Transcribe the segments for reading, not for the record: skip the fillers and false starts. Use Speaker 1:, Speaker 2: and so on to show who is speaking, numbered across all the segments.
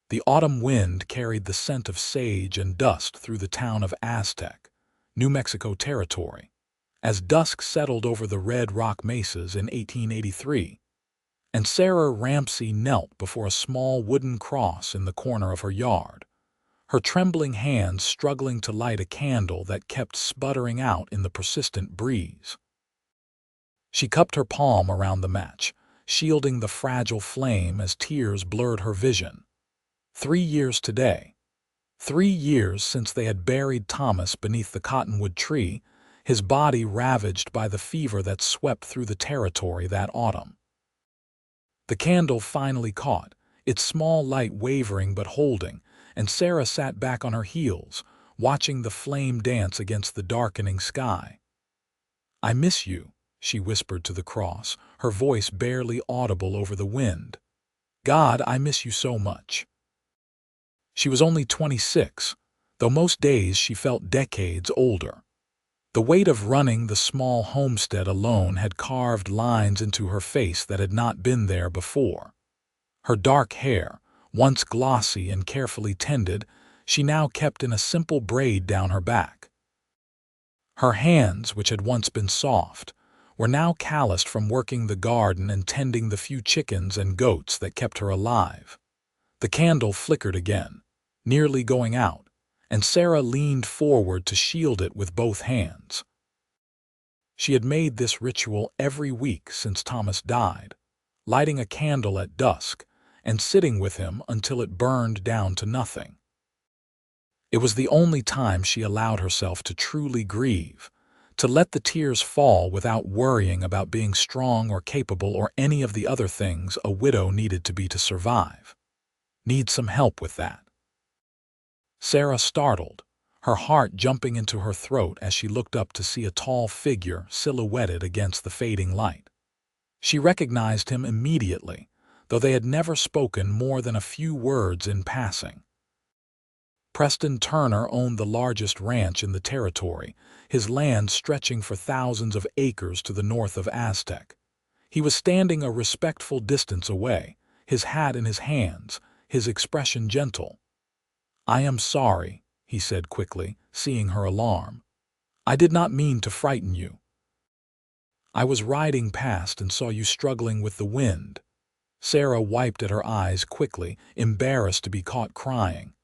Speaker 1: The autumn wind carried the scent of sage and dust through the town of Aztec, New Mexico territory, as dusk settled over the red rock mesas in 1883, and Sarah Ramsey knelt before a small wooden cross in the corner of her yard, her trembling hands struggling to light a candle that kept sputtering out in the persistent breeze. She cupped her palm around the match, shielding the fragile flame as tears blurred her vision. 3 years today. 3 years since they had buried Thomas beneath the cottonwood tree, his body ravaged by the fever that swept through the territory that autumn. The candle finally caught, its small light wavering but holding, and Sarah sat back on her heels, watching the flame dance against the darkening sky. "I miss you," she whispered to the cross, her voice barely audible over the wind. "God, I miss you so much." She was only 26, though most days she felt decades older. The weight of running the small homestead alone had carved lines into her face that had not been there before. Her dark hair, once glossy and carefully tended, she now kept in a simple braid down her back. Her hands, which had once been soft, were now calloused from working the garden and tending the few chickens and goats that kept her alive. The candle flickered again, nearly going out, and Sarah leaned forward to shield it with both hands. She had made this ritual every week since Thomas died, lighting a candle at dusk and sitting with him until it burned down to nothing. It was the only time she allowed herself to truly grieve, to let the tears fall without worrying about being strong or capable or any of the other things a widow needed to be to survive. "Need some help with that." Sarah startled, her heart jumping into her throat as she looked up to see a tall figure silhouetted against the fading light. She recognized him immediately, though they had never spoken more than a few words in passing. Preston Turner owned the largest ranch in the territory, his land stretching for thousands of acres to the north of Aztec. He was standing a respectful distance away, his hat in his hands, his expression gentle. "I am sorry," he said quickly, seeing her alarm. "I did not mean to frighten you. I was riding past and saw you struggling with the wind." Sarah wiped at her eyes quickly, embarrassed to be caught crying.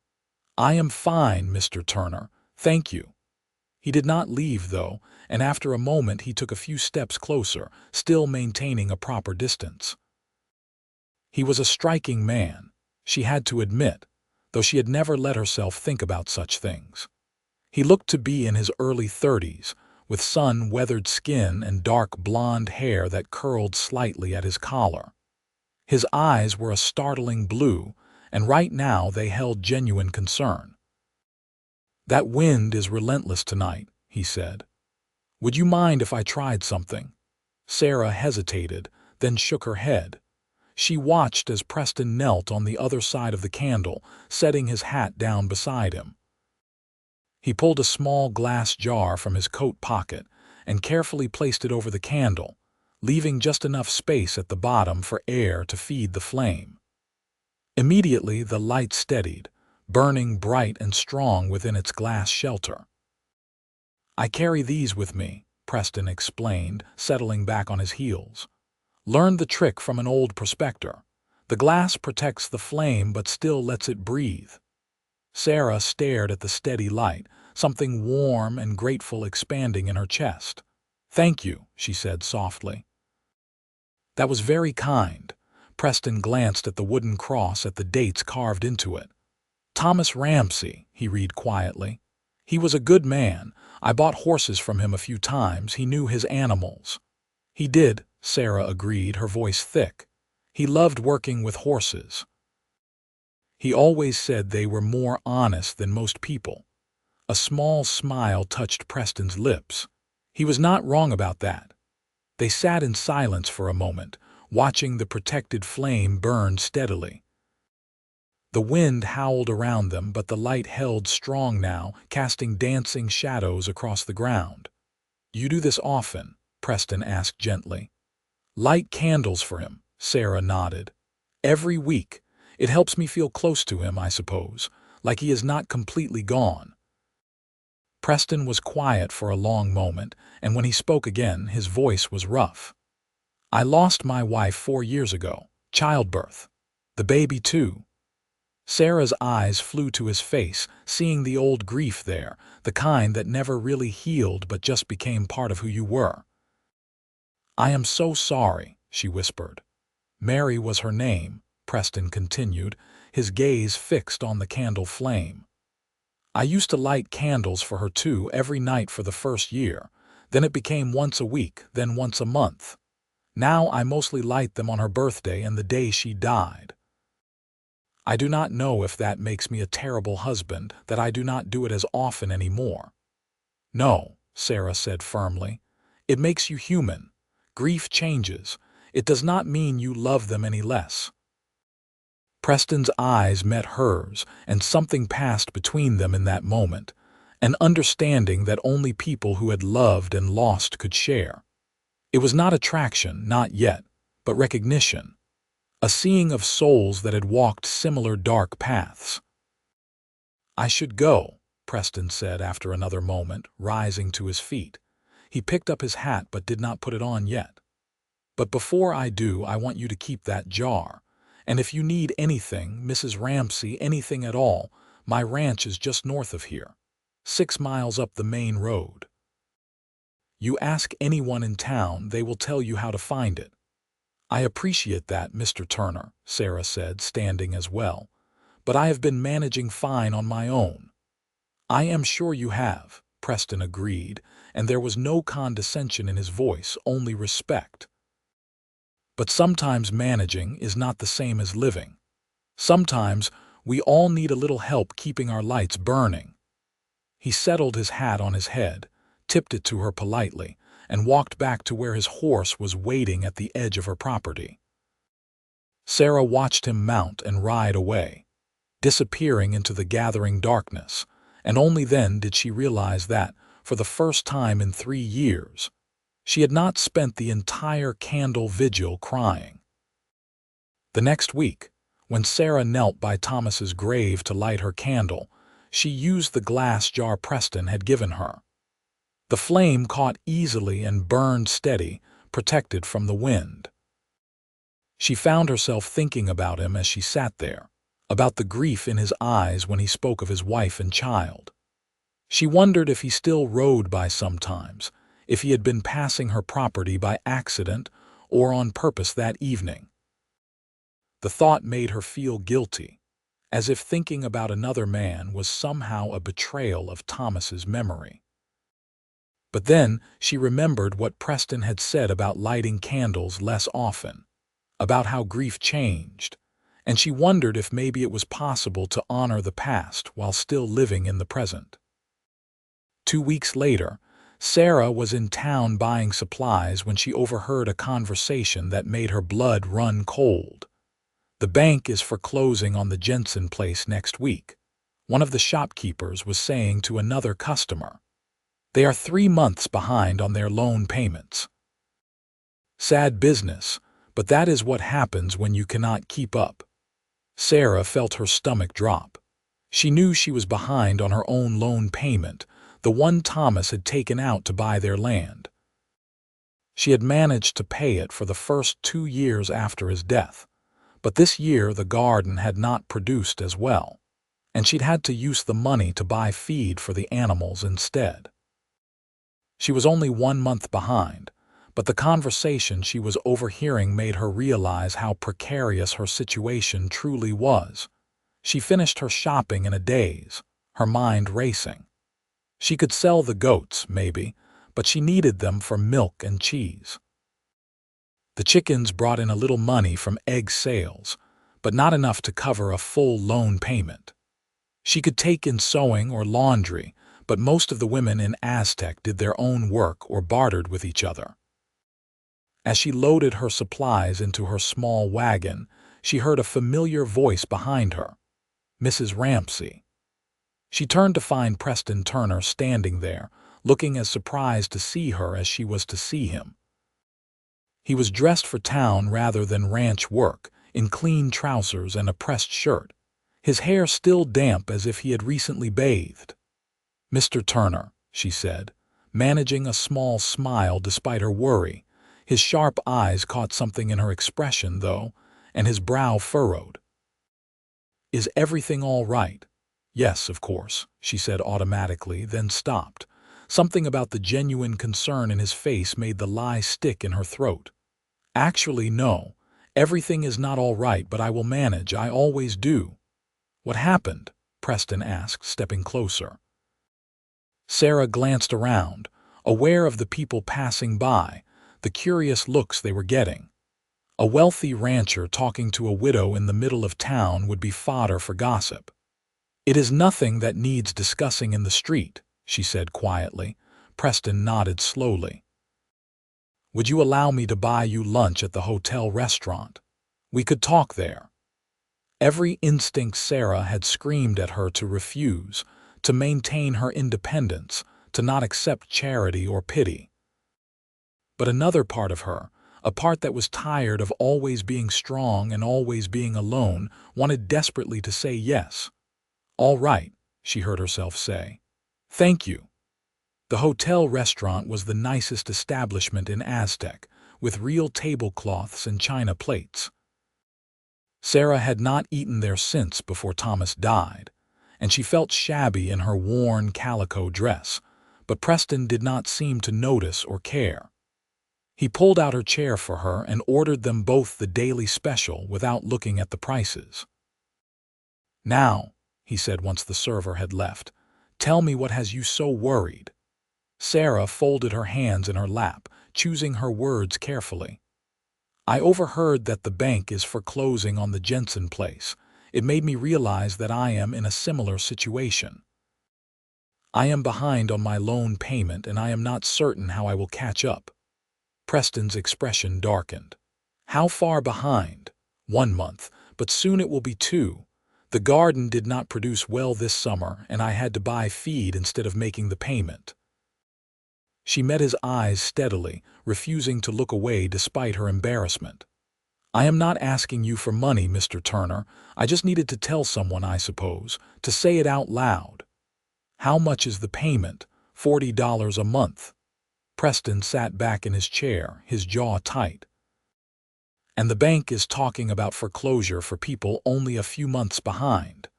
Speaker 1: "I am fine, Mr. Turner, thank you." He did not leave, though, and after a moment he took a few steps closer, still maintaining a proper distance. He was a striking man, she had to admit, though she had never let herself think about such things. He looked to be in his early 30s, with sun-weathered skin and dark blonde hair that curled slightly at his collar. His eyes were a startling blue, and right now they held genuine concern. "That wind is relentless tonight," he said. "Would you mind if I tried something?" Sarah hesitated, then shook her head. She watched as Preston knelt on the other side of the candle, setting his hat down beside him. He pulled a small glass jar from his coat pocket and carefully placed it over the candle, leaving just enough space at the bottom for air to feed the flame. Immediately the light steadied, burning bright and strong within its glass shelter. "I carry these with me," Preston explained, settling back on his heels. "Learned the trick from an old prospector. The glass protects the flame but still lets it breathe." Sarah stared at the steady light, something warm and grateful expanding in her chest. "Thank you," she said softly. "That was very kind." Preston glanced at the wooden cross at the dates carved into it. "Thomas Ramsey," he read quietly. "He was a good man. I bought horses from him a few times. He knew his animals." "He did," Sarah agreed, her voice thick. "He loved working with horses. He always said they were more honest than most people." A small smile touched Preston's lips. He was not wrong about that. They sat in silence for a moment, watching the protected flame burn steadily. The wind howled around them, but the light held strong now, casting dancing shadows across the ground. "You do this often?" Preston asked gently. "Light candles for him," Sarah nodded. "Every week. It helps me feel close to him, I suppose, like he is not completely gone." Preston was quiet for a long moment, and when he spoke again, his voice was rough. "I lost my wife 4 years ago. Childbirth. The baby, too." Sarah's eyes flew to his face, seeing the old grief there, the kind that never really healed but just became part of who you were. "I am so sorry," she whispered. "Mary was her name," Preston continued, his gaze fixed on the candle flame. "I used to light candles for her too every night for the first year. Then it became once a week, then once a month. Now I mostly light them on her birthday and the day she died. I do not know if that makes me a terrible husband, that I do not do it as often anymore." "No," Sarah said firmly. "It makes you human. Grief changes. It does not mean you love them any less." Preston's eyes met hers, and something passed between them in that moment, an understanding that only people who had loved and lost could share. It was not attraction, not yet, but recognition, a seeing of souls that had walked similar dark paths. "I should go," Preston said after another moment, rising to his feet. He picked up his hat but did not put it on yet. "But before I do, I want you to keep that jar. And if you need anything, Mrs. Ramsey, anything at all, my ranch is just north of here, 6 miles up the main road. You ask anyone in town, they will tell you how to find it." "I appreciate that, Mr. Turner," Sarah said, standing as well. "But I have been managing fine on my own." "I am sure you have," Preston agreed, and there was no condescension in his voice, only respect. "But sometimes managing is not the same as living. Sometimes we all need a little help keeping our lights burning." He settled his hat on his head, tipped it to her politely, and walked back to where his horse was waiting at the edge of her property. Sarah watched him mount and ride away, disappearing into the gathering darkness, and only then did she realize that, for the first time in 3 years, she had not spent the entire candle vigil crying. The next week, when Sarah knelt by Thomas's grave to light her candle, she used the glass jar Preston had given her. The flame caught easily and burned steady, protected from the wind. She found herself thinking about him as she sat there, about the grief in his eyes when he spoke of his wife and child. She wondered if he still rode by sometimes, if he had been passing her property by accident or on purpose that evening. The thought made her feel guilty, as if thinking about another man was somehow a betrayal of Thomas's memory. But then she remembered what Preston had said about lighting candles less often, about how grief changed, and she wondered if maybe it was possible to honor the past while still living in the present. 2 weeks later, Sarah was in town buying supplies when she overheard a conversation that made her blood run cold. "The bank is foreclosing on the Jensen place next week," one of the shopkeepers was saying to another customer. "They are 3 months behind on their loan payments." Sad business, but that is what happens when you cannot keep up. Sarah felt her stomach drop. She knew she was behind on her own loan payment, the one Thomas had taken out to buy their land. She had managed to pay it for the first 2 years after his death, but this year the garden had not produced as well, and she'd had to use the money to buy feed for the animals instead. She was only 1 month behind, but the conversation she was overhearing made her realize how precarious her situation truly was. She finished her shopping in a daze, her mind racing. She could sell the goats, maybe, but she needed them for milk and cheese. The chickens brought in a little money from egg sales, but not enough to cover a full loan payment. She could take in sewing or laundry, but most of the women in Aztec did their own work or bartered with each other. As she loaded her supplies into her small wagon, she heard a familiar voice behind her, Mrs. Ramsey. She turned to find Preston Turner standing there, looking as surprised to see her as she was to see him. He was dressed for town rather than ranch work, in clean trousers and a pressed shirt, his hair still damp as if he had recently bathed. "Mr. Turner," she said, managing a small smile despite her worry. His sharp eyes caught something in her expression, though, and his brow furrowed. "Is everything all right?" "Yes, of course," she said automatically, then stopped. Something about the genuine concern in his face made the lie stick in her throat. "Actually, no. Everything is not all right, but I will manage. I always do." "What happened?" Preston asked, stepping closer. Sarah glanced around, aware of the people passing by, the curious looks they were getting. A wealthy rancher talking to a widow in the middle of town would be fodder for gossip. "It is nothing that needs discussing in the street," she said quietly. Preston nodded slowly. "Would you allow me to buy you lunch at the hotel restaurant? We could talk there." Every instinct Sarah had screamed at her to refuse, to maintain her independence, to not accept charity or pity. But another part of her, a part that was tired of always being strong and always being alone, wanted desperately to say yes. "All right," she heard herself say. "Thank you." The hotel restaurant was the nicest establishment in Aztec, with real tablecloths and china plates. Sarah had not eaten there since before Thomas died, and she felt shabby in her worn calico dress, but Preston did not seem to notice or care. He pulled out her chair for her and ordered them both the daily special without looking at the prices. "Now," he said once the server had left, "tell me what has you so worried." Sarah folded her hands in her lap, choosing her words carefully. "I overheard that the bank is foreclosing on the Jensen place. It made me realize that I am in a similar situation. I am behind on my loan payment and I am not certain how I will catch up." Preston's expression darkened. "How far behind?" "1 month, but soon it will be 2. The garden did not produce well this summer and I had to buy feed instead of making the payment." She met his eyes steadily, refusing to look away despite her embarrassment. "I am not asking you for money, Mr. Turner. I just needed to tell someone, I suppose, to say it out loud." "How much is the payment?" $40 a month. Preston sat back in his chair, his jaw tight. "And the bank is talking about foreclosure for people only a few months behind."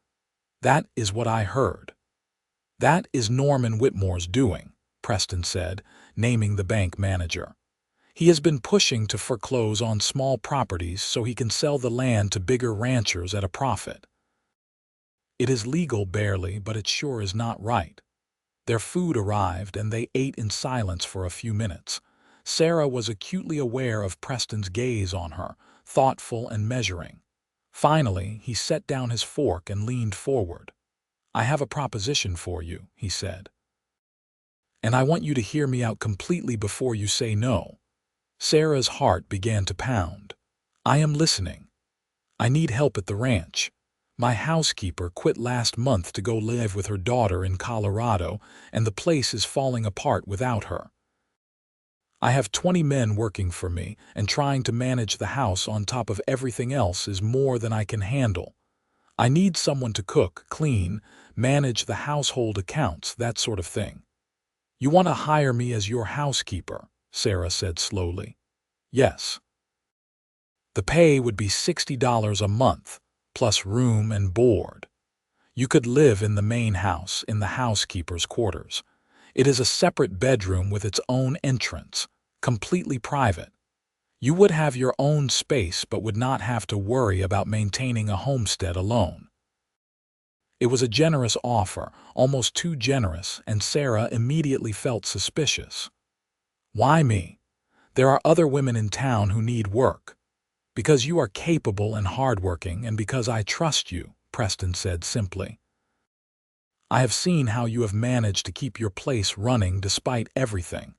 Speaker 1: "That is what I heard." "That is Norman Whitmore's doing," Preston said, naming the bank manager. "He has been pushing to foreclose on small properties so he can sell the land to bigger ranchers at a profit. It is legal barely, but it sure is not right." Their food arrived and they ate in silence for a few minutes. Sarah was acutely aware of Preston's gaze on her, thoughtful and measuring. Finally, he set down his fork and leaned forward. "I have a proposition for you," he said. "And I want you to hear me out completely before you say no." Sarah's heart began to pound. "I am listening. I need help at the ranch. My housekeeper quit last month to go live with her daughter in Colorado, and the place is falling apart without her. I have 20 men working for me, and trying to manage the house on top of everything else is more than I can handle. I need someone to cook, clean, manage the household accounts, that sort of thing." "You want to hire me as your housekeeper," Sarah said slowly. "Yes." "The pay would be $60 a month, plus room and board. You could live in the main house, in the housekeeper's quarters. It is a separate bedroom with its own entrance, completely private. You would have your own space but would not have to worry about maintaining a homestead alone." It was a generous offer, almost too generous, and Sarah immediately felt suspicious. "Why me? There are other women in town who need work." "Because you are capable and hardworking, and because I trust you," Preston said simply. "I have seen how you have managed to keep your place running despite everything.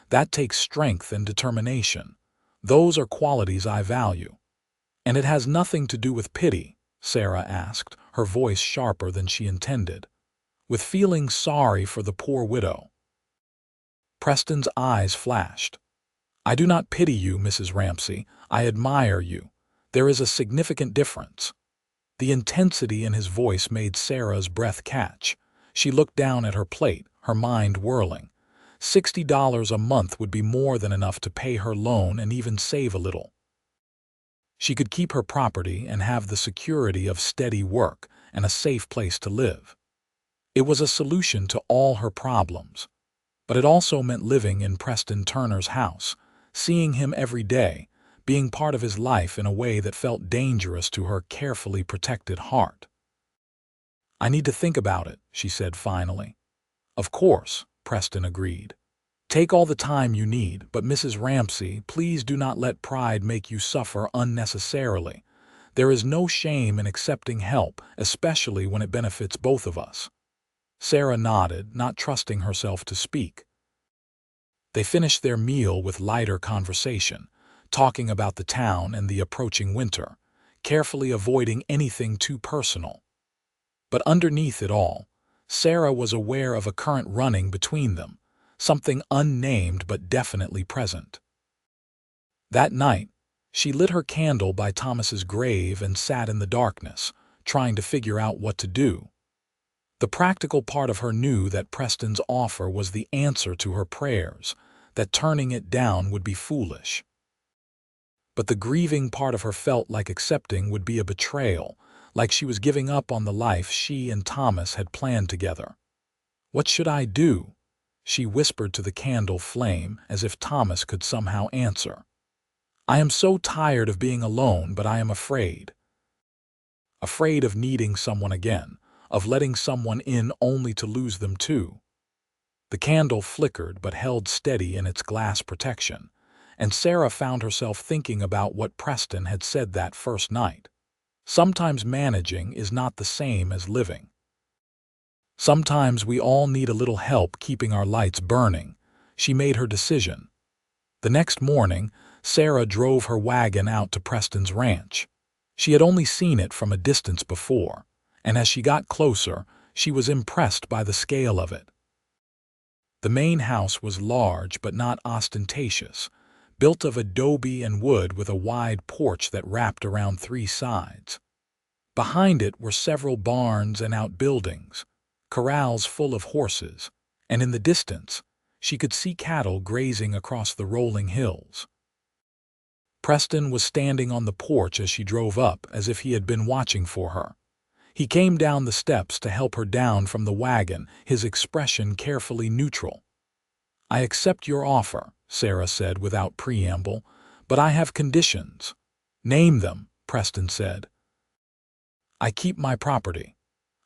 Speaker 1: That takes strength and determination. Those are qualities I value." "And it has nothing to do with pity?" Sarah asked, her voice sharper than she intended. "With feeling sorry for the poor widow?" Preston's eyes flashed. "I do not pity you, Mrs. Ramsey. I admire you. There is a significant difference." The intensity in his voice made Sarah's breath catch. She looked down at her plate, her mind whirling. $60 a month would be more than enough to pay her loan and even save a little. She could keep her property and have the security of steady work and a safe place to live. It was a solution to all her problems. But it also meant living in Preston Turner's house, seeing him every day, being part of his life in a way that felt dangerous to her carefully protected heart. "I need to think about it," she said finally. "Of course," Preston agreed. "Take all the time you need, but Mrs. Ramsey, please do not let pride make you suffer unnecessarily. There is no shame in accepting help, especially when it benefits both of us." Sarah nodded, not trusting herself to speak. They finished their meal with lighter conversation, talking about the town and the approaching winter, carefully avoiding anything too personal. But underneath it all, Sarah was aware of a current running between them, something unnamed but definitely present. That night, she lit her candle by Thomas's grave and sat in the darkness, trying to figure out what to do. The practical part of her knew that Preston's offer was the answer to her prayers, that turning it down would be foolish. But the grieving part of her felt like accepting would be a betrayal, like she was giving up on the life she and Thomas had planned together. "What should I do?" she whispered to the candle flame, as if Thomas could somehow answer. "I am so tired of being alone, but I am afraid. Afraid of needing someone again, of letting someone in only to lose them too." The candle flickered but held steady in its glass protection, and Sarah found herself thinking about what Preston had said that first night. Sometimes managing is not the same as living. Sometimes we all need a little help keeping our lights burning. She made her decision. The next morning, Sarah drove her wagon out to Preston's ranch. She had only seen it from a distance before, and as she got closer, she was impressed by the scale of it. The main house was large but not ostentatious, built of adobe and wood with a wide porch that wrapped around 3 sides. Behind it were several barns and outbuildings, corrals full of horses, and in the distance, she could see cattle grazing across the rolling hills. Preston was standing on the porch as she drove up, as if he had been watching for her. He came down the steps to help her down from the wagon, his expression carefully neutral. "I accept your offer," Sarah said without preamble, "but I have conditions." "Name them," Preston said. "I keep my property.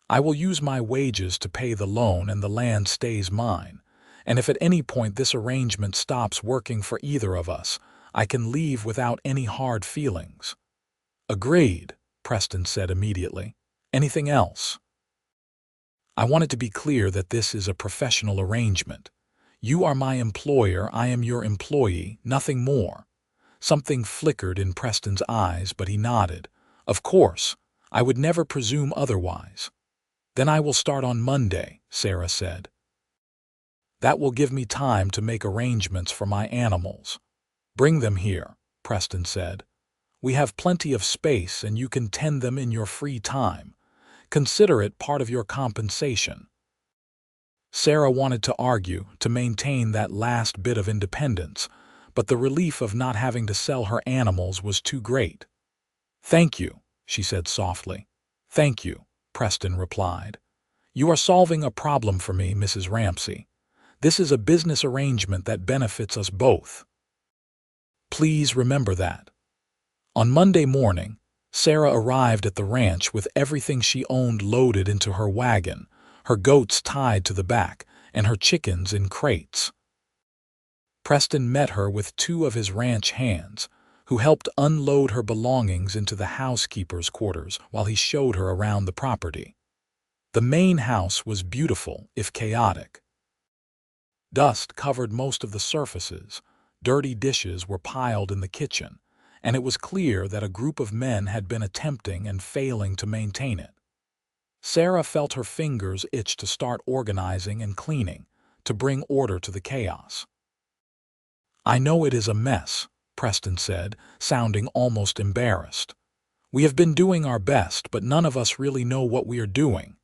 Speaker 1: I will use my wages to pay the loan and the land stays mine. And if at any point this arrangement stops working for either of us, I can leave without any hard feelings." "Agreed," Preston said immediately. "Anything else?" "I want it to be clear that this is a professional arrangement. You are my employer, I am your employee, nothing more." Something flickered in Preston's eyes, but he nodded. "Of course, I would never presume otherwise." "Then I will start on Monday," Sarah said. "That will give me time to make arrangements for my animals." "Bring them here," Preston said. "We have plenty of space and you can tend them in your free time. Consider it part of your compensation." Sarah wanted to argue, to maintain that last bit of independence, but the relief of not having to sell her animals was too great. "Thank you," she said softly. "Thank you," Preston replied. "You are solving a problem for me, Mrs. Ramsey. This is a business arrangement that benefits us both. Please remember that." On Monday morning, Sarah arrived at the ranch with everything she owned loaded into her wagon, her goats tied to the back, and her chickens in crates. Preston met her with 2 of his ranch hands, who helped unload her belongings into the housekeeper's quarters while he showed her around the property. The main house was beautiful, if chaotic. Dust covered most of the surfaces, dirty dishes were piled in the kitchen, and it was clear that a group of men had been attempting and failing to maintain it. Sarah felt her fingers itch to start organizing and cleaning, to bring order to the chaos. "I know it is a mess," Preston said, sounding almost embarrassed. "We have been doing our best, but none of us really know what we are doing."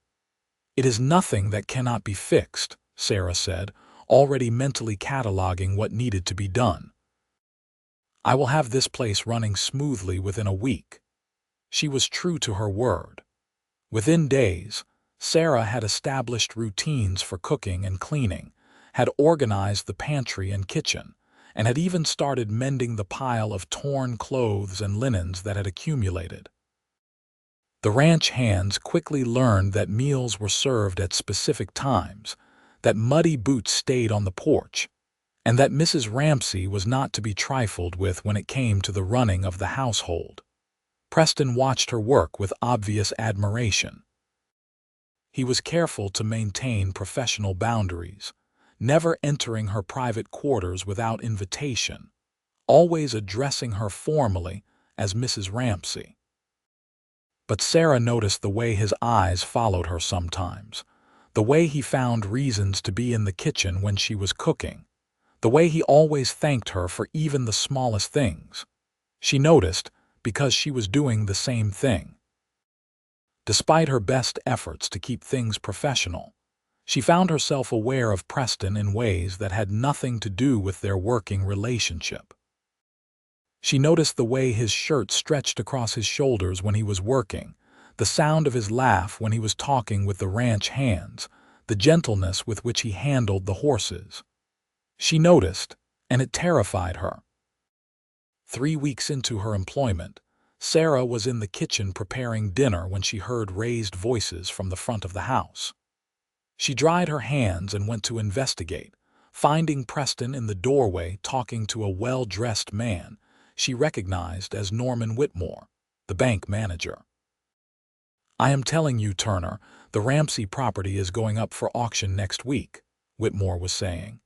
Speaker 1: "It is nothing that cannot be fixed," Sarah said, already mentally cataloging what needed to be done. "I will have this place running smoothly within a week." She was true to her word. Within days, Sarah had established routines for cooking and cleaning, had organized the pantry and kitchen, and had even started mending the pile of torn clothes and linens that had accumulated. The ranch hands quickly learned that meals were served at specific times, that muddy boots stayed on the porch, and that Mrs. Ramsey was not to be trifled with when it came to the running of the household. Preston watched her work with obvious admiration. He was careful to maintain professional boundaries, never entering her private quarters without invitation, always addressing her formally as Mrs. Ramsey. But Sarah noticed the way his eyes followed her sometimes, the way he found reasons to be in the kitchen when she was cooking, the way he always thanked her for even the smallest things. She noticed because she was doing the same thing. Despite her best efforts to keep things professional, she found herself aware of Preston in ways that had nothing to do with their working relationship. She noticed the way his shirt stretched across his shoulders when he was working, the sound of his laugh when he was talking with the ranch hands, the gentleness with which he handled the horses. She noticed, and it terrified her. 3 weeks into her employment, Sarah was in the kitchen preparing dinner when she heard raised voices from the front of the house. She dried her hands and went to investigate, finding Preston in the doorway talking to a well-dressed man she recognized as Norman Whitmore, the bank manager. "I am telling you, Turner, the Ramsey property is going up for auction next week," Whitmore was saying.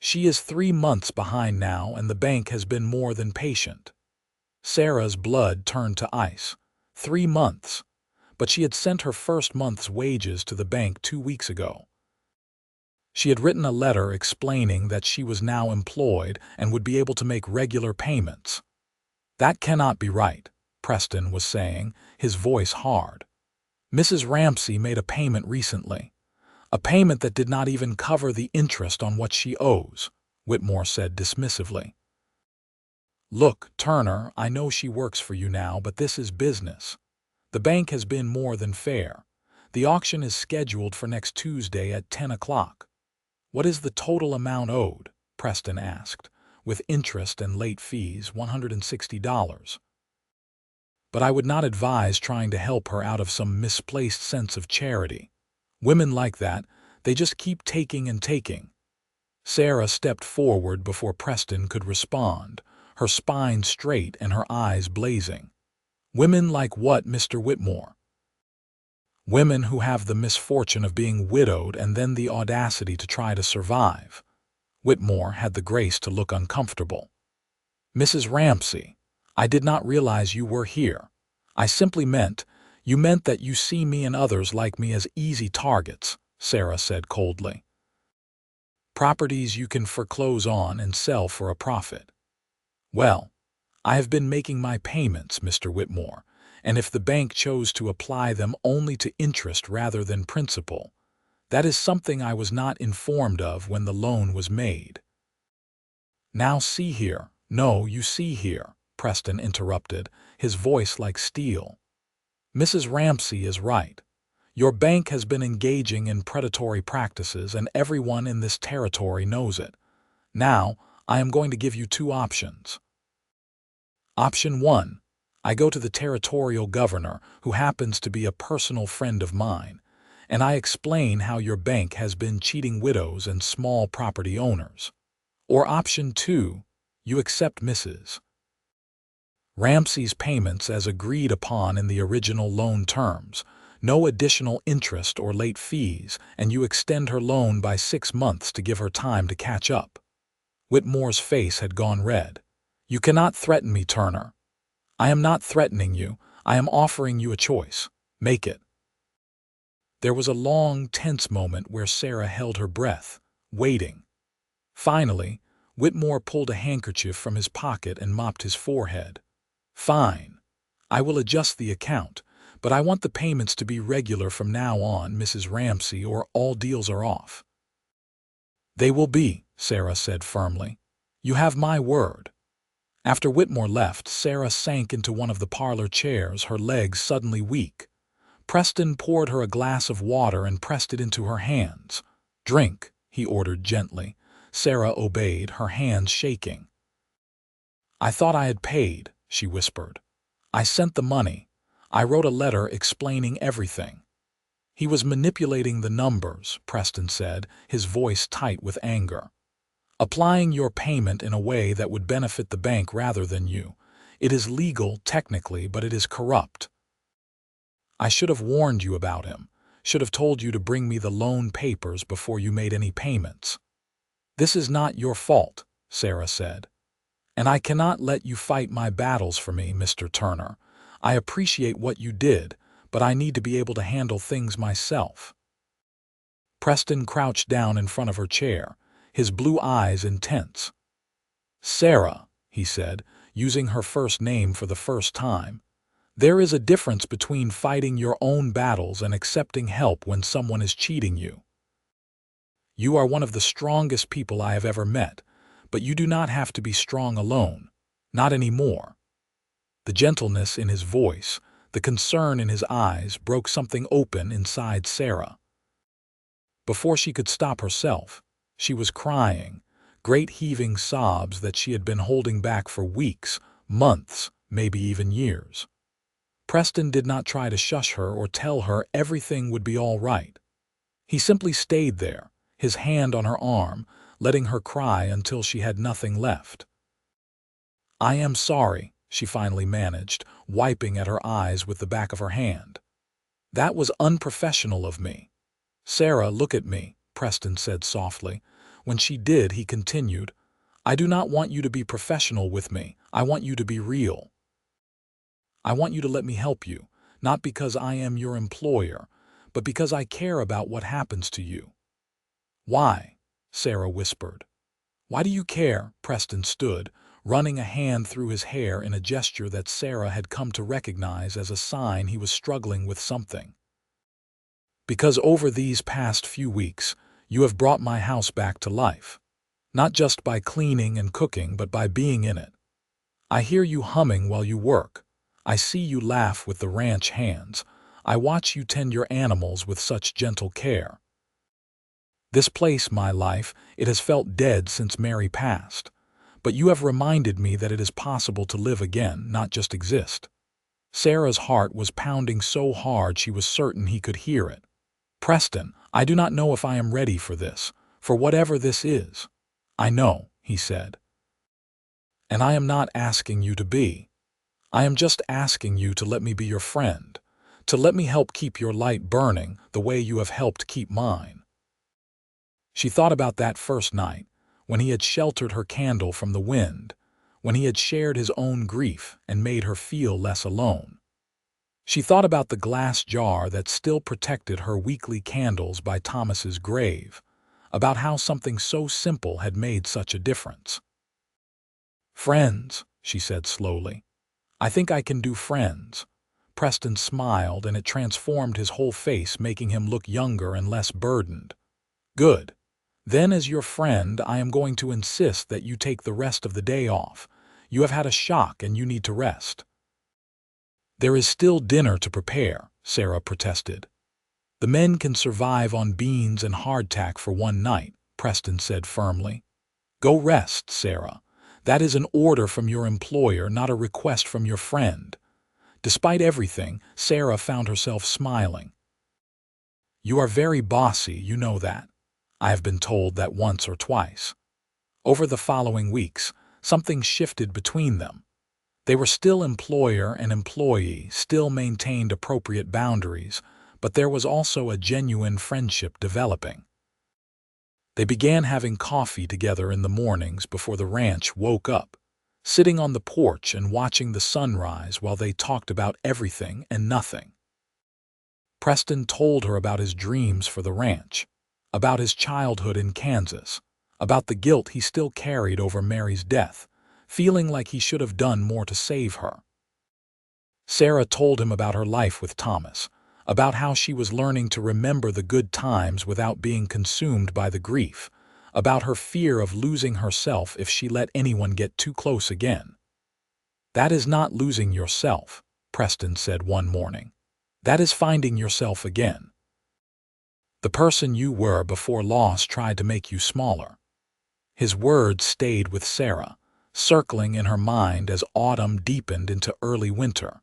Speaker 1: "She is 3 months behind now, and the bank has been more than patient." Sarah's blood turned to ice. 3 months. But she had sent her first month's wages to the bank 2 weeks ago. She had written a letter explaining that she was now employed and would be able to make regular payments. "That cannot be right," Preston was saying, his voice hard. "Mrs. Ramsey made a payment recently. A payment that did not even cover the interest on what she owes," Whitmore said dismissively. "Look, Turner, I know she works for you now, but this is business. The bank has been more than fair. The auction is scheduled for next Tuesday at 10 o'clock. "What is the total amount owed?" Preston asked. "With interest and late fees, $160. But I would not advise trying to help her out of some misplaced sense of charity. Women like that, they just keep taking and taking." Sarah stepped forward before Preston could respond, her spine straight and her eyes blazing. "Women like what, Mr. Whitmore?" "Women who have the misfortune of being widowed and then the audacity to try to survive." Whitmore had the grace to look uncomfortable. "Mrs. Ramsey, I did not realize you were here. I simply meant, you meant that you see me and others like me as easy targets," Sarah said coldly. "Properties you can foreclose on and sell for a profit." "Well, I have been making my payments, Mr. Whitmore, and if the bank chose to apply them only to interest rather than principal, that is something I was not informed of when the loan was made." "Now see here." "No, you see here," Preston interrupted, his voice like steel. "Mrs. Ramsey is right. Your bank has been engaging in predatory practices, and everyone in this territory knows it. Now, I am going to give you 2 options. Option 1, I go to the territorial governor, who happens to be a personal friend of mine, and I explain how your bank has been cheating widows and small property owners. Or option 2, you accept Mrs. Ramsey's payments as agreed upon in the original loan terms, no additional interest or late fees, and you extend her loan by 6 months to give her time to catch up." Whitmore's face had gone red. "You cannot threaten me, Turner." "I am not threatening you. I am offering you a choice. Make it." There was a long, tense moment where Sarah held her breath, waiting. Finally, Whitmore pulled a handkerchief from his pocket and mopped his forehead. "Fine. I will adjust the account, but I want the payments to be regular from now on, Mrs. Ramsey, or all deals are off." "They will be," Sarah said firmly. "You have my word." After Whitmore left, Sarah sank into one of the parlor chairs, her legs suddenly weak. Preston poured her a glass of water and pressed it into her hands. "Drink," he ordered gently. Sarah obeyed, her hands shaking. "I thought I had paid," she whispered. "I sent the money. I wrote a letter explaining everything." "He was manipulating the numbers," Preston said, his voice tight with anger. "Applying your payment in a way that would benefit the bank rather than you. It is legal, technically, but it is corrupt. I should have warned you about him, should have told you to bring me the loan papers before you made any payments." "This is not your fault," Sarah said. "And I cannot let you fight my battles for me, Mr. Turner. I appreciate what you did, but I need to be able to handle things myself." Preston crouched down in front of her chair, his blue eyes intense. "Sarah," he said, using her first name for the first time, "there is a difference between fighting your own battles and accepting help when someone is cheating you. You are one of the strongest people I have ever met, but you do not have to be strong alone. Not anymore." The gentleness in his voice, the concern in his eyes broke something open inside Sarah. Before she could stop herself, she was crying, great heaving sobs that she had been holding back for weeks, months, maybe even years. Preston did not try to shush her or tell her everything would be all right. He simply stayed there, his hand on her arm, letting her cry until she had nothing left. "I am sorry," she finally managed, wiping at her eyes with the back of her hand. "That was unprofessional of me." "Sarah, look at me," Preston said softly. When she did, he continued, "I do not want you to be professional with me. I want you to be real. I want you to let me help you, not because I am your employer, but because I care about what happens to you." "Why?" Sarah whispered. "Why do you care?" Preston stood, running a hand through his hair in a gesture that Sarah had come to recognize as a sign he was struggling with something. "Because over these past few weeks, you have brought my house back to life. Not just by cleaning and cooking, but by being in it. I hear you humming while you work. I see you laugh with the ranch hands. I watch you tend your animals with such gentle care. This place, my life, it has felt dead since Mary passed. But you have reminded me that it is possible to live again, not just exist." Sarah's heart was pounding so hard she was certain he could hear it. "Preston, I do not know if I am ready for this, for whatever this is." "I know," he said. "And I am not asking you to be. I am just asking you to let me be your friend, to let me help keep your light burning the way you have helped keep mine." She thought about that first night, when he had sheltered her candle from the wind, when he had shared his own grief and made her feel less alone. She thought about the glass jar that still protected her weekly candles by Thomas's grave, about how something so simple had made such a difference. "Friends," she said slowly. "I think I can do friends." Preston smiled, and it transformed his whole face, making him look younger and less burdened. "Good. Then, as your friend, I am going to insist that you take the rest of the day off. You have had a shock and you need to rest." "There is still dinner to prepare," Sarah protested. "The men can survive on beans and hardtack for one night," Preston said firmly. "Go rest, Sarah. That is an order from your employer, not a request from your friend." Despite everything, Sarah found herself smiling. "You are very bossy, you know that. I have been told that once or twice." Over the following weeks, something shifted between them. They were still employer and employee, still maintained appropriate boundaries, but there was also a genuine friendship developing. They began having coffee together in the mornings before the ranch woke up, sitting on the porch and watching the sunrise while they talked about everything and nothing. Preston told her about his dreams for the ranch, about his childhood in Kansas, about the guilt he still carried over Mary's death, feeling like he should have done more to save her. Sarah told him about her life with Thomas, about how she was learning to remember the good times without being consumed by the grief, about her fear of losing herself if she let anyone get too close again. "That is not losing yourself," Preston said one morning. "That is finding yourself again. The person you were before loss tried to make you smaller." His words stayed with Sarah, circling in her mind as autumn deepened into early winter.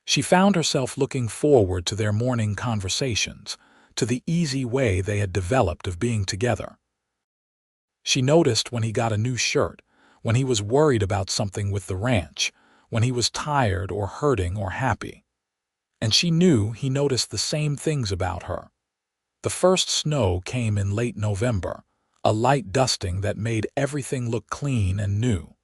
Speaker 1: She found herself looking forward to their morning conversations, to the easy way they had developed of being together. She noticed when he got a new shirt, when he was worried about something with the ranch, when he was tired or hurting or happy. And she knew he noticed the same things about her. The first snow came in late November, a light dusting that made everything look clean and new.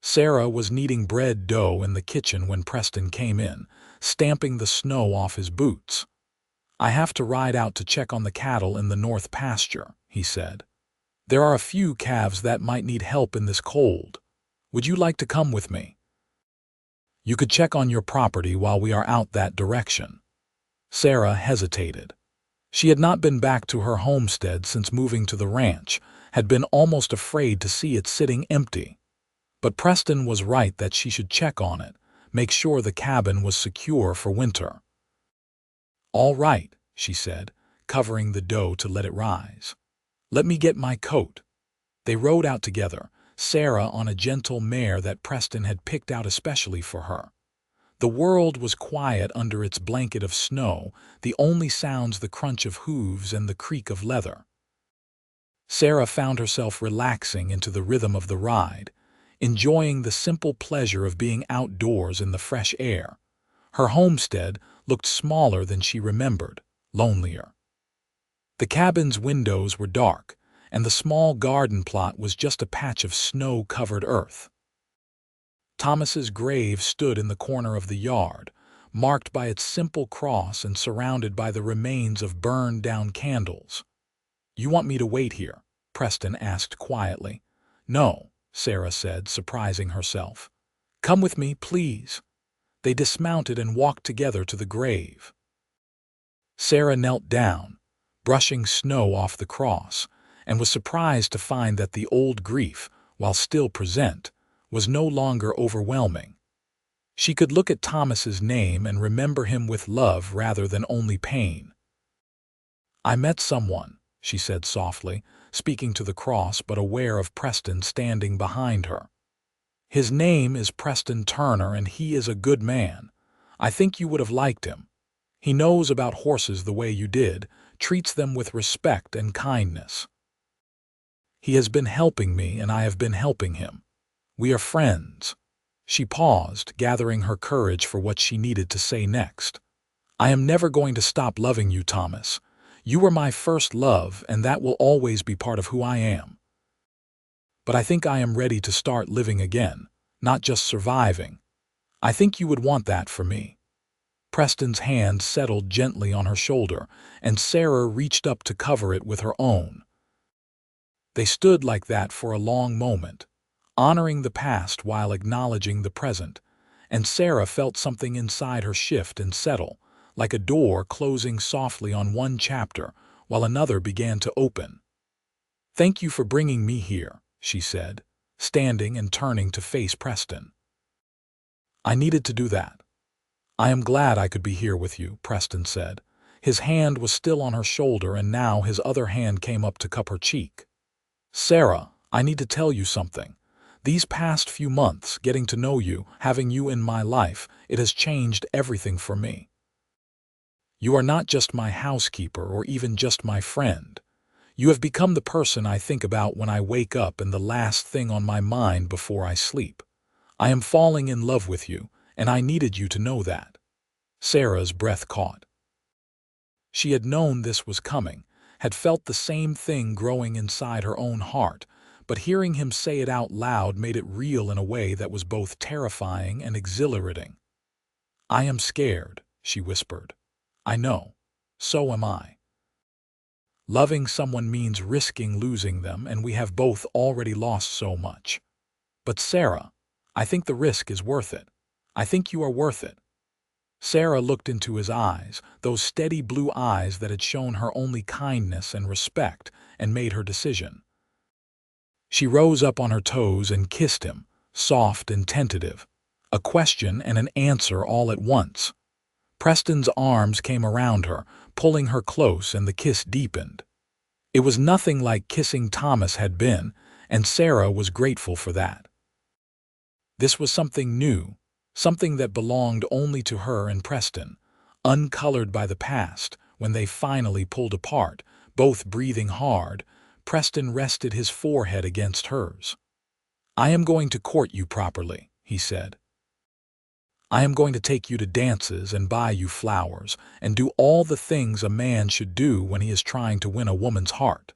Speaker 1: Sarah was kneading bread dough in the kitchen when Preston came in, stamping the snow off his boots. "I have to ride out to check on the cattle in the north pasture," he said. "There are a few calves that might need help in this cold. Would you like to come with me? You could check on your property while we are out that direction." Sarah hesitated. She had not been back to her homestead since moving to the ranch, had been almost afraid to see it sitting empty. But Preston was right that she should check on it, make sure the cabin was secure for winter. "All right," she said, covering the dough to let it rise. "Let me get my coat." They rode out together, Sarah on a gentle mare that Preston had picked out especially for her. The world was quiet under its blanket of snow, the only sounds the crunch of hooves and the creak of leather. Sarah found herself relaxing into the rhythm of the ride, enjoying the simple pleasure of being outdoors in the fresh air. Her homestead looked smaller than she remembered, lonelier. The cabin's windows were dark, and the small garden plot was just a patch of snow-covered earth. Thomas's grave stood in the corner of the yard, marked by its simple cross and surrounded by the remains of burned-down candles. "You want me to wait here?" Preston asked quietly. "No," Sarah said, surprising herself. "Come with me, please." They dismounted and walked together to the grave. Sarah knelt down, brushing snow off the cross, and was surprised to find that the old grief, while still present, was no longer overwhelming. She could look at Thomas's name and remember him with love rather than only pain. "I met someone," she said softly, speaking to the cross but aware of Preston standing behind her. "His name is Preston Turner, and he is a good man. I think you would have liked him. He knows about horses the way you did, treats them with respect and kindness. He has been helping me, and I have been helping him. We are friends." She paused, gathering her courage for what she needed to say next. "I am never going to stop loving you, Thomas. You were my first love, and that will always be part of who I am. But I think I am ready to start living again, not just surviving. I think you would want that for me." Preston's hand settled gently on her shoulder, and Sarah reached up to cover it with her own. They stood like that for a long moment, honoring the past while acknowledging the present, and Sarah felt something inside her shift and settle, like a door closing softly on one chapter while another began to open. "Thank you for bringing me here," she said, standing and turning to face Preston. "I needed to do that." "I am glad I could be here with you," Preston said. His hand was still on her shoulder, and now his other hand came up to cup her cheek. "Sarah, I need to tell you something. These past few months, getting to know you, having you in my life, it has changed everything for me. You are not just my housekeeper or even just my friend. You have become the person I think about when I wake up and the last thing on my mind before I sleep. I am falling in love with you, and I needed you to know that." Sarah's breath caught. She had known this was coming, had felt the same thing growing inside her own heart, but hearing him say it out loud made it real in a way that was both terrifying and exhilarating. "I am scared," she whispered. "I know. So am I." Loving someone means risking losing them, and we have both already lost so much. But Sarah, I think the risk is worth it. I think you are worth it." Sarah looked into his eyes, those steady blue eyes that had shown her only kindness and respect, and made her decision. She rose up on her toes and kissed him, soft and tentative, a question and an answer all at once. Preston's arms came around her, pulling her close, and the kiss deepened. It was nothing like kissing Thomas had been, and Sarah was grateful for that. This was something new, something that belonged only to her and Preston, uncolored by the past. When they finally pulled apart, both breathing hard, Preston rested his forehead against hers. "I am going to court you properly," he said. "I am going to take you to dances and buy you flowers and do all the things a man should do when he is trying to win a woman's heart."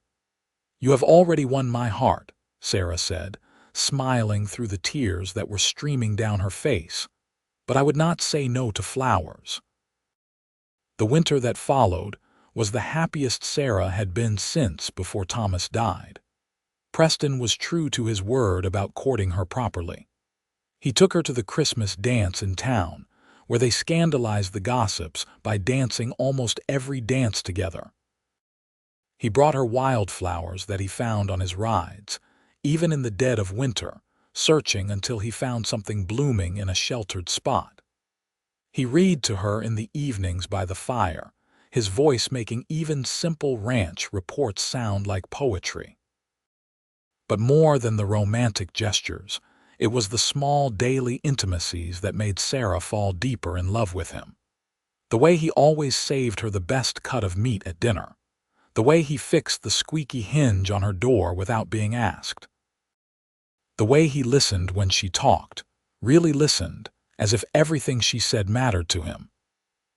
Speaker 1: "You have already won my heart," Sarah said, smiling through the tears that were streaming down her face. "But I would not say no to flowers." The winter that followed was the happiest Sarah had been since before Thomas died. Preston was true to his word about courting her properly. He took her to the Christmas dance in town, where they scandalized the gossips by dancing almost every dance together. He brought her wildflowers that he found on his rides, even in the dead of winter, searching until he found something blooming in a sheltered spot. He read to her in the evenings by the fire, his voice making even simple ranch reports sound like poetry. But more than the romantic gestures, it was the small daily intimacies that made Sarah fall deeper in love with him. The way he always saved her the best cut of meat at dinner. The way he fixed the squeaky hinge on her door without being asked. The way he listened when she talked, really listened, as if everything she said mattered to him.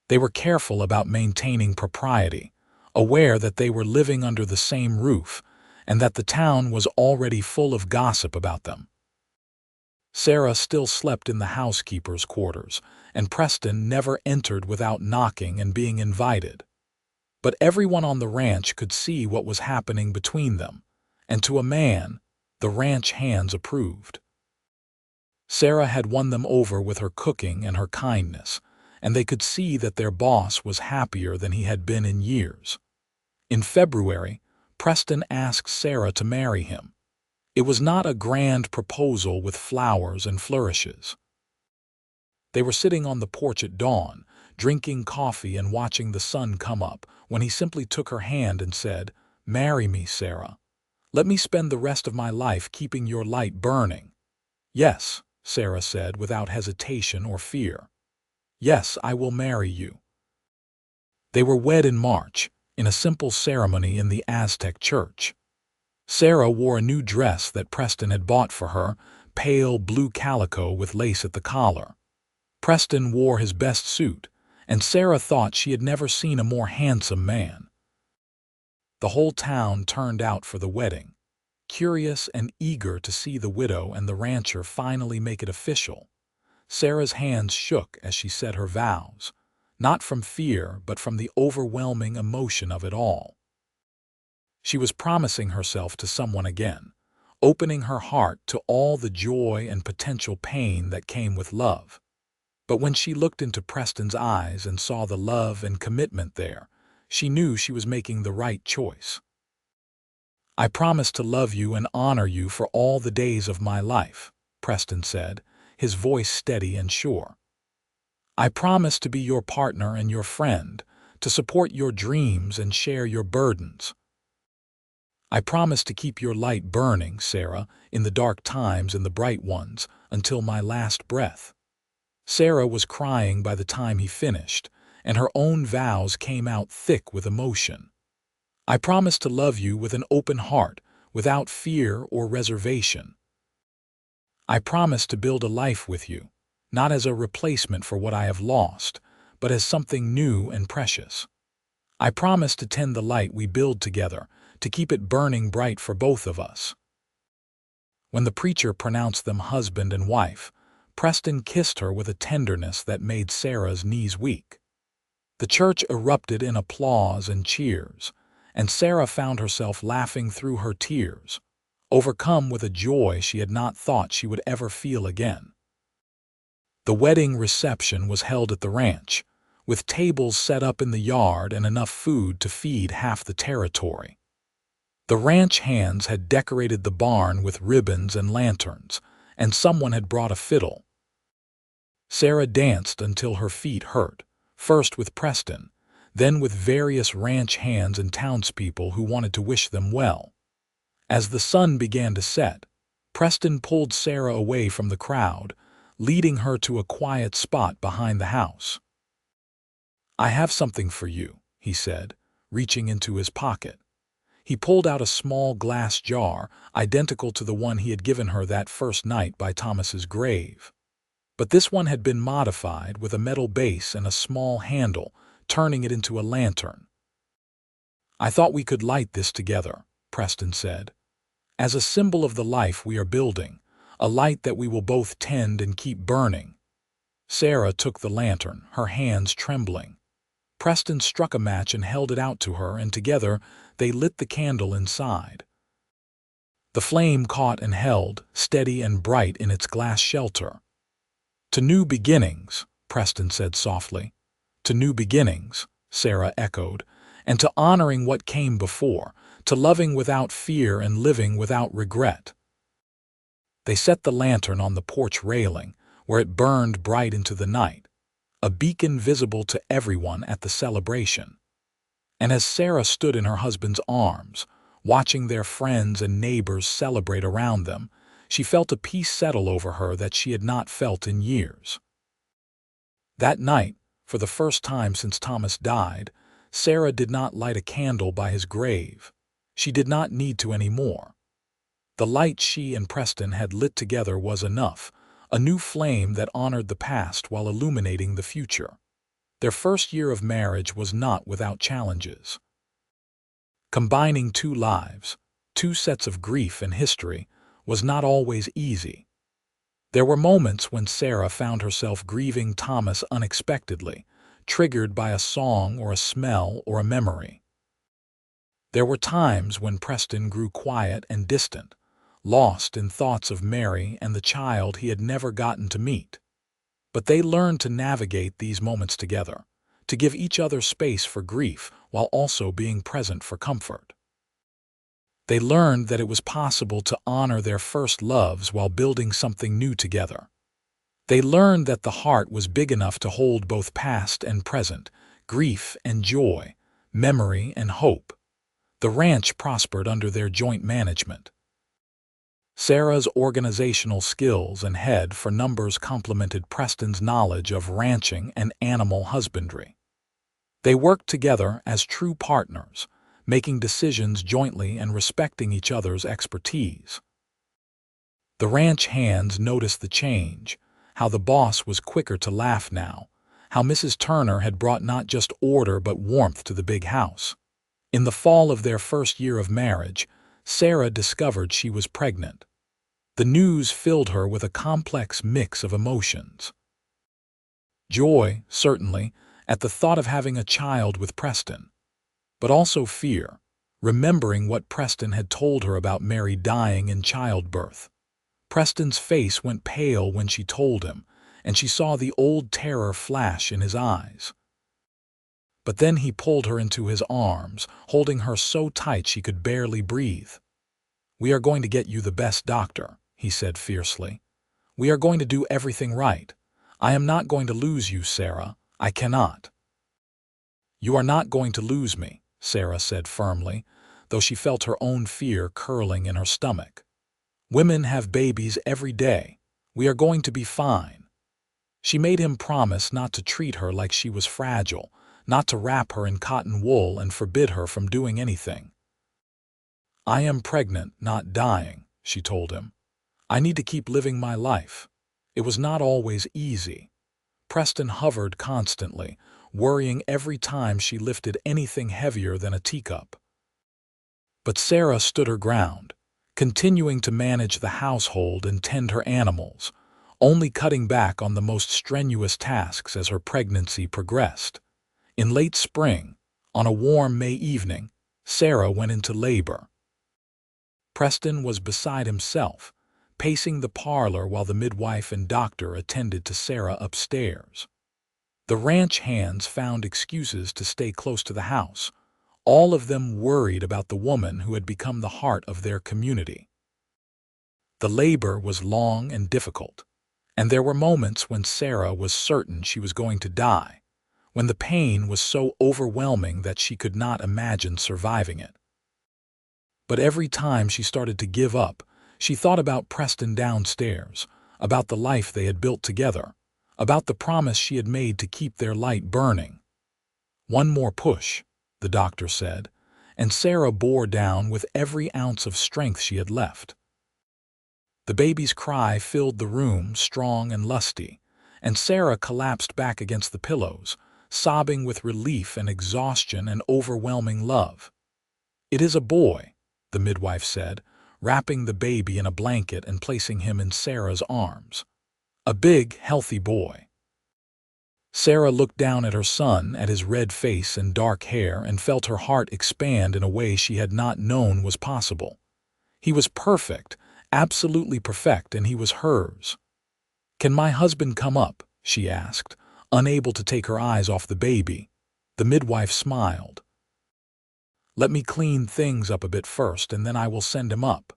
Speaker 1: They were careful about maintaining propriety, aware that they were living under the same roof and that the town was already full of gossip about them. Sarah still slept in the housekeeper's quarters, and Preston never entered without knocking and being invited. But everyone on the ranch could see what was happening between them, and to a man, the ranch hands approved. Sarah had won them over with her cooking and her kindness, and they could see that their boss was happier than he had been in years. In February, Preston asked Sarah to marry him. It was not a grand proposal with flowers and flourishes. They were sitting on the porch at dawn, drinking coffee and watching the sun come up, when he simply took her hand and said, "Marry me, Sarah. Let me spend the rest of my life keeping your light burning." "Yes," Sarah said without hesitation or fear. "Yes, I will marry you." They were wed in March, in a simple ceremony in the Aztec church. Sarah wore a new dress that Preston had bought for her, pale blue calico with lace at the collar. Preston wore his best suit, and Sarah thought she had never seen a more handsome man. The whole town turned out for the wedding, curious and eager to see the widow and the rancher finally make it official. Sarah's hands shook as she said her vows, not from fear but from the overwhelming emotion of it all. She was promising herself to someone again, opening her heart to all the joy and potential pain that came with love. But when she looked into Preston's eyes and saw the love and commitment there, she knew she was making the right choice. "I promise to love you and honor you for all the days of my life," Preston said, his voice steady and sure. "I promise to be your partner and your friend, to support your dreams and share your burdens. I promise to keep your light burning, Sarah, in the dark times and the bright ones, until my last breath." Sarah was crying by the time he finished, and her own vows came out thick with emotion. "I promise to love you with an open heart, without fear or reservation. I promise to build a life with you, not as a replacement for what I have lost, but as something new and precious. I promise to tend the light we build together, to keep it burning bright for both of us." When the preacher pronounced them husband and wife, Preston kissed her with a tenderness that made Sarah's knees weak. The church erupted in applause and cheers, and Sarah found herself laughing through her tears, overcome with a joy she had not thought she would ever feel again. The wedding reception was held at the ranch, with tables set up in the yard and enough food to feed half the territory. The ranch hands had decorated the barn with ribbons and lanterns, and someone had brought a fiddle. Sarah danced until her feet hurt, first with Preston, then with various ranch hands and townspeople who wanted to wish them well. As the sun began to set, Preston pulled Sarah away from the crowd, leading her to a quiet spot behind the house. "I have something for you," he said, reaching into his pocket. He pulled out a small glass jar, identical to the one he had given her that first night by Thomas's grave. But this one had been modified with a metal base and a small handle, turning it into a lantern. "I thought we could light this together," Preston said, "as a symbol of the life we are building, a light that we will both tend and keep burning." Sarah took the lantern, her hands trembling. Preston struck a match and held it out to her, and together they lit the candle inside. The flame caught and held, steady and bright in its glass shelter. "To new beginnings," Preston said softly. "To new beginnings," Sarah echoed, "and to honoring what came before, to loving without fear and living without regret." They set the lantern on the porch railing, where it burned bright into the night, a beacon visible to everyone at the celebration. And as Sarah stood in her husband's arms, watching their friends and neighbors celebrate around them, she felt a peace settle over her that she had not felt in years. That night, for the first time since Thomas died, Sarah did not light a candle by his grave. She did not need to anymore. The light she and Preston had lit together was enough, a new flame that honored the past while illuminating the future. Their first year of marriage was not without challenges. Combining two lives, two sets of grief and history, was not always easy. There were moments when Sarah found herself grieving Thomas unexpectedly, triggered by a song or a smell or a memory. There were times when Preston grew quiet and distant, lost in thoughts of Mary and the child he had never gotten to meet. But they learned to navigate these moments together, to give each other space for grief while also being present for comfort. They learned that it was possible to honor their first loves while building something new together. They learned that the heart was big enough to hold both past and present, grief and joy, memory and hope. The ranch prospered under their joint management. Sarah's organizational skills and head for numbers complemented Preston's knowledge of ranching and animal husbandry. They worked together as true partners, making decisions jointly and respecting each other's expertise. The ranch hands noticed the change, how the boss was quicker to laugh now, how Mrs. Turner had brought not just order but warmth to the big house. In the fall of their first year of marriage, Sarah discovered she was pregnant. The news filled her with a complex mix of emotions. Joy, certainly, at the thought of having a child with Preston, but also fear, remembering what Preston had told her about Mary dying in childbirth. Preston's face went pale when she told him, and she saw the old terror flash in his eyes. But then he pulled her into his arms, holding her so tight she could barely breathe. "We are going to get you the best doctor," he said fiercely. "We are going to do everything right. I am not going to lose you, Sarah. I cannot." "You are not going to lose me," Sarah said firmly, though she felt her own fear curling in her stomach. "Women have babies every day. We are going to be fine." She made him promise not to treat her like she was fragile, not to wrap her in cotton wool and forbid her from doing anything. "I am pregnant, not dying," she told him. "I need to keep living my life." It was not always easy. Preston hovered constantly, worrying every time she lifted anything heavier than a teacup. But Sarah stood her ground, continuing to manage the household and tend her animals, only cutting back on the most strenuous tasks as her pregnancy progressed. In late spring, on a warm May evening, Sarah went into labor. Preston was beside himself, pacing the parlor while the midwife and doctor attended to Sarah upstairs. The ranch hands found excuses to stay close to the house, all of them worried about the woman who had become the heart of their community. The labor was long and difficult, and there were moments when Sarah was certain she was going to die, when the pain was so overwhelming that she could not imagine surviving it. But every time she started to give up, she thought about Preston downstairs, about the life they had built together, about the promise she had made to keep their light burning. "One more push," the doctor said, and Sarah bore down with every ounce of strength she had left. The baby's cry filled the room, strong and lusty, and Sarah collapsed back against the pillows, sobbing with relief and exhaustion and overwhelming love. "It is a boy," the midwife said, wrapping the baby in a blanket and placing him in Sarah's arms. "A big, healthy boy." Sarah looked down at her son, at his red face and dark hair, and felt her heart expand in a way she had not known was possible. He was perfect, absolutely perfect, and he was hers. "Can my husband come up?" she asked, unable to take her eyes off the baby. The midwife smiled. "Let me clean things up a bit first, and then I will send him up."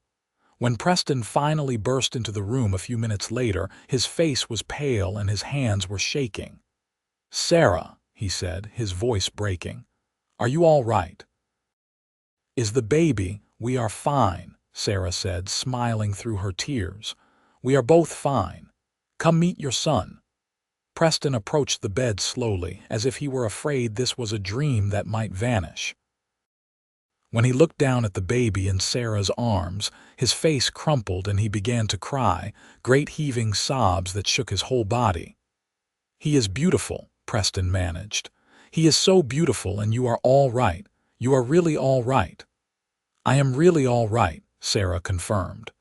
Speaker 1: When Preston finally burst into the room a few minutes later, his face was pale and his hands were shaking. "Sarah," he said, his voice breaking, "are you all right?" "Is the baby—" "We are fine," Sarah said, smiling through her tears. "We are both fine. Come meet your son." Preston approached the bed slowly, as if he were afraid this was a dream that might vanish. When he looked down at the baby in Sarah's arms, his face crumpled and he began to cry, great heaving sobs that shook his whole body. "He is beautiful," Preston managed. "He is so beautiful, and you are all right. You are really all right." "I am really all right," Sarah confirmed.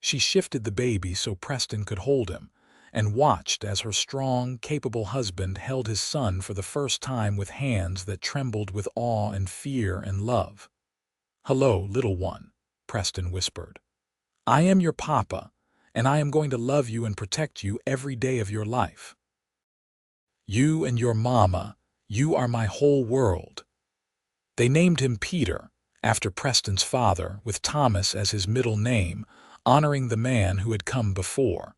Speaker 1: She shifted the baby so Preston could hold him, and watched as her strong, capable husband held his son for the first time with hands that trembled with awe and fear and love. "Hello, little one," Preston whispered. "I am your papa, and I am going to love you and protect you every day of your life. You and your mama, you are my whole world." They named him Peter, after Preston's father, with Thomas as his middle name, honoring the man who had come before.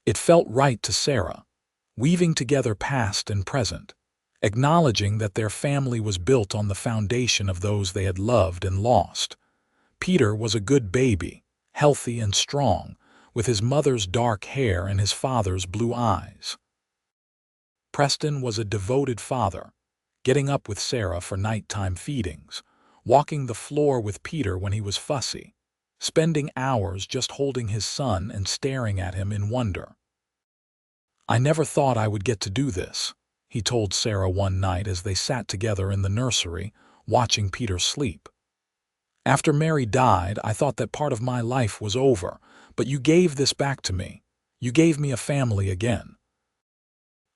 Speaker 1: It felt right to Sarah, weaving together past and present, acknowledging that their family was built on the foundation of those they had loved and lost. Peter was a good baby, healthy and strong, with his mother's dark hair and his father's blue eyes. Preston was a devoted father, getting up with Sarah for nighttime feedings, walking the floor with Peter when he was fussy, spending hours just holding his son and staring at him in wonder. "I never thought I would get to do this," he told Sarah one night as they sat together in the nursery, watching Peter sleep. "After Mary died, I thought that part of my life was over, but you gave this back to me. You gave me a family again."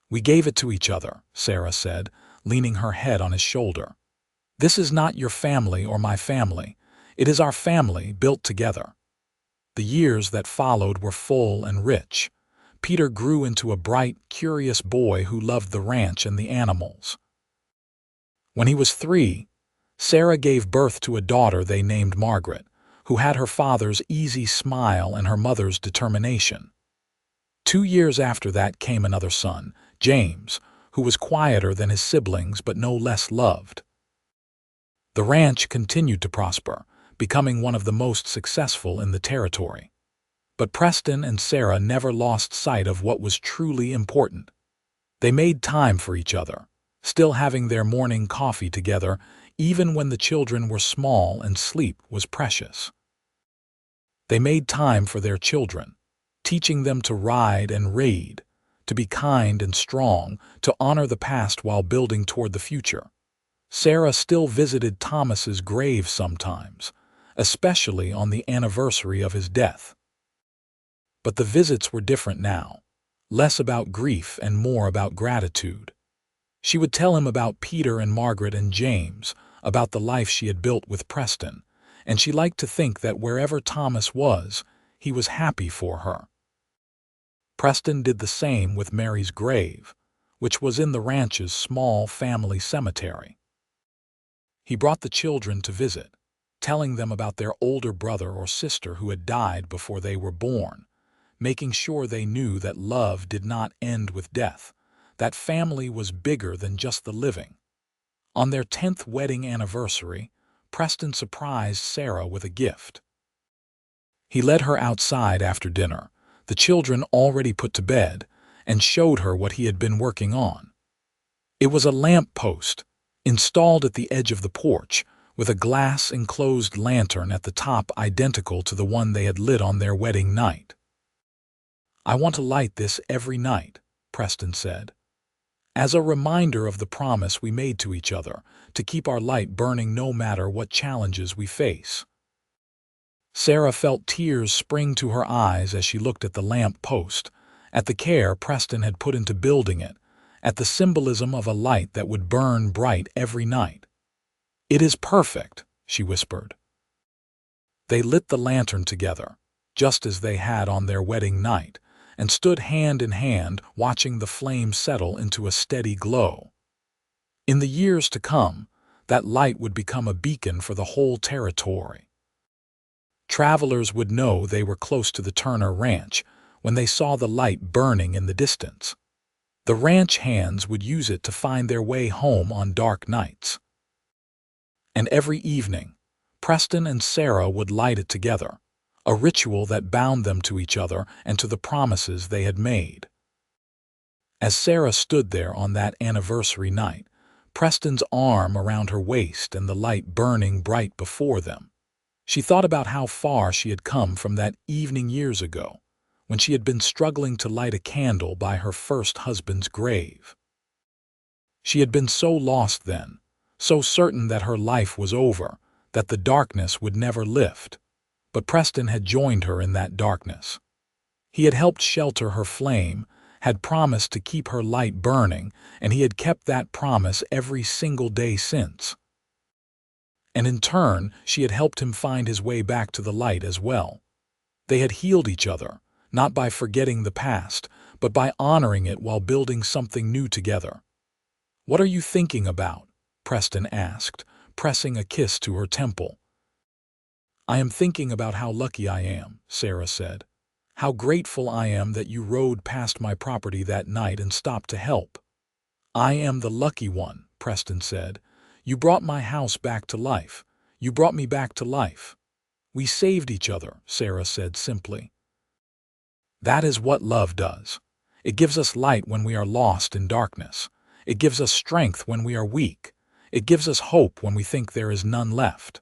Speaker 1: "We gave it to each other," Sarah said, leaning her head on his shoulder. "This is not your family or my family. It is our family built together." The years that followed were full and rich. Peter grew into a bright, curious boy who loved the ranch and the animals. When he was 3, Sarah gave birth to a daughter they named Margaret, who had her father's easy smile and her mother's determination. 2 years after that came another son, James, who was quieter than his siblings but no less loved. The ranch continued to prosper, becoming one of the most successful in the territory. But Preston and Sarah never lost sight of what was truly important. They made time for each other, still having their morning coffee together, even when the children were small and sleep was precious. They made time for their children, teaching them to ride and raid, to be kind and strong, to honor the past while building toward the future. Sarah still visited Thomas's grave sometimes, especially on the anniversary of his death. But the visits were different now, less about grief and more about gratitude. She would tell him about Peter and Margaret and James, about the life she had built with Preston, and she liked to think that wherever Thomas was, he was happy for her. Preston did the same with Mary's grave, which was in the ranch's small family cemetery. He brought the children to visit, telling them about their older brother or sister who had died before they were born, making sure they knew that love did not end with death, that family was bigger than just the living. On their 10th wedding anniversary, Preston surprised Sarah with a gift. He led her outside after dinner, the children already put to bed, and showed her what he had been working on. It was a lamp post, installed at the edge of the porch, with a glass-enclosed lantern at the top identical to the one they had lit on their wedding night. "I want to light this every night," Preston said, "as a reminder of the promise we made to each other, to keep our light burning no matter what challenges we face." Sarah felt tears spring to her eyes as she looked at the lamp post, at the care Preston had put into building it, at the symbolism of a light that would burn bright every night. "It is perfect," she whispered. They lit the lantern together, just as they had on their wedding night, and stood hand in hand watching the flame settle into a steady glow. In the years to come, that light would become a beacon for the whole territory. Travelers would know they were close to the Turner Ranch when they saw the light burning in the distance. The ranch hands would use it to find their way home on dark nights. And every evening, Preston and Sarah would light it together, a ritual that bound them to each other and to the promises they had made. As Sarah stood there on that anniversary night, Preston's arm around her waist and the light burning bright before them, she thought about how far she had come from that evening years ago, when she had been struggling to light a candle by her first husband's grave. She had been so lost then, so certain that her life was over, that the darkness would never lift. But Preston had joined her in that darkness. He had helped shelter her flame, had promised to keep her light burning, and he had kept that promise every single day since. And in turn, she had helped him find his way back to the light as well. They had healed each other, not by forgetting the past, but by honoring it while building something new together. "What are you thinking about?" Preston asked, pressing a kiss to her temple. "I am thinking about how lucky I am," Sarah said. "How grateful I am that you rode past my property that night and stopped to help." "I am the lucky one," Preston said. "You brought my house back to life. You brought me back to life." "We saved each other," Sarah said simply. "That is what love does. It gives us light when we are lost in darkness. It gives us strength when we are weak. It gives us hope when we think there is none left."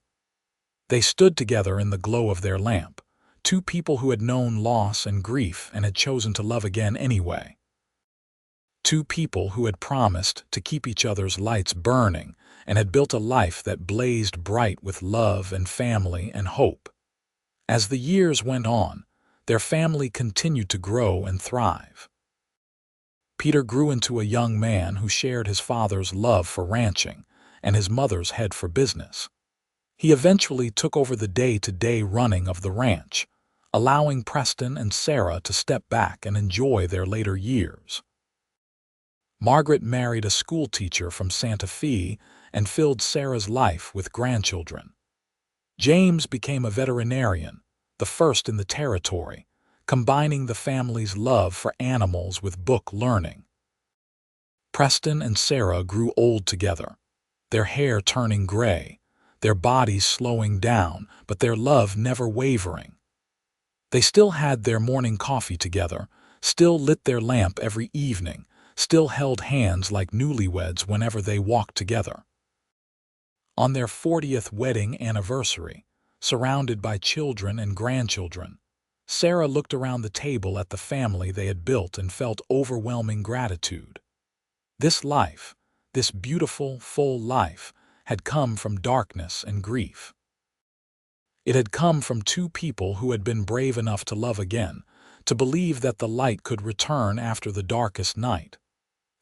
Speaker 1: They stood together in the glow of their lamp, two people who had known loss and grief and had chosen to love again anyway. Two people who had promised to keep each other's lights burning and had built a life that blazed bright with love and family and hope. As the years went on, their family continued to grow and thrive. Peter grew into a young man who shared his father's love for ranching and his mother's head for business. He eventually took over the day-to-day running of the ranch, allowing Preston and Sarah to step back and enjoy their later years. Margaret married a schoolteacher from Santa Fe and filled Sarah's life with grandchildren. James became a veterinarian, the first in the territory, combining the family's love for animals with book learning. Preston and Sarah grew old together, their hair turning gray, their bodies slowing down, but their love never wavering. They still had their morning coffee together, still lit their lamp every evening, still held hands like newlyweds whenever they walked together. On their 40th wedding anniversary, surrounded by children and grandchildren, Sarah looked around the table at the family they had built and felt overwhelming gratitude. This life, this beautiful, full life, had come from darkness and grief. It had come from two people who had been brave enough to love again, to believe that the light could return after the darkest night.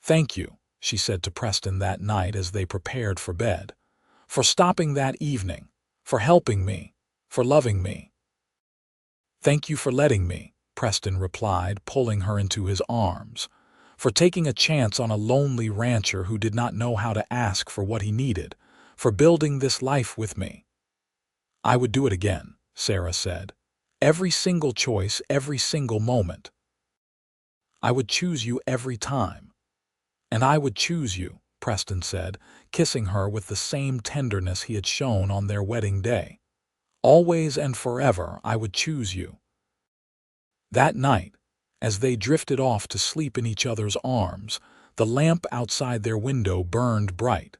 Speaker 1: "Thank you," she said to Preston that night as they prepared for bed, for stopping that evening, for helping me, for loving me." "Thank you for letting me," Preston replied, pulling her into his arms, "for taking a chance on a lonely rancher who did not know how to ask for what he needed, for building this life with me." "I would do it again," Sarah said. "Every single choice, every single moment. I would choose you every time." "And I would choose you," Preston said, kissing her with the same tenderness he had shown on their wedding day. "Always and forever I would choose you." That night, as they drifted off to sleep in each other's arms, the lamp outside their window burned bright,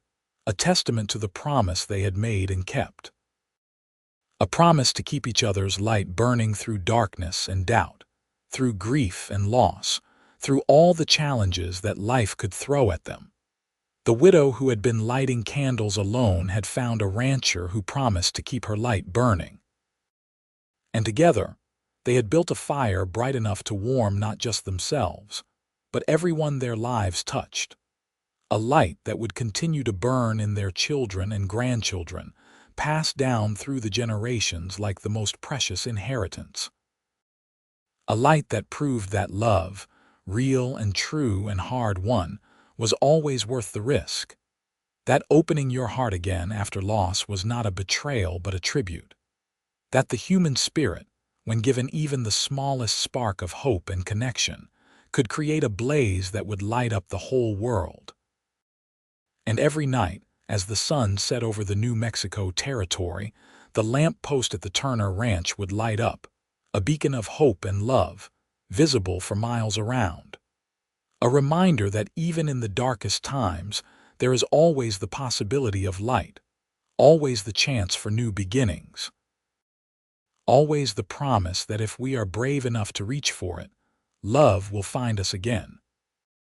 Speaker 1: a testament to the promise they had made and kept. A promise to keep each other's light burning through darkness and doubt, through grief and loss, through all the challenges that life could throw at them. The widow who had been lighting candles alone had found a rancher who promised to keep her light burning. And together, they had built a fire bright enough to warm not just themselves, but everyone their lives touched. A light that would continue to burn in their children and grandchildren, passed down through the generations like the most precious inheritance. A light that proved that love, real and true and hard-won, was always worth the risk. That opening your heart again after loss was not a betrayal but a tribute. That the human spirit, when given even the smallest spark of hope and connection, could create a blaze that would light up the whole world. And every night, as the sun set over the New Mexico territory, the lamp post at the Turner Ranch would light up, a beacon of hope and love, visible for miles around. A reminder that even in the darkest times, there is always the possibility of light, always the chance for new beginnings. Always the promise that if we are brave enough to reach for it, love will find us again.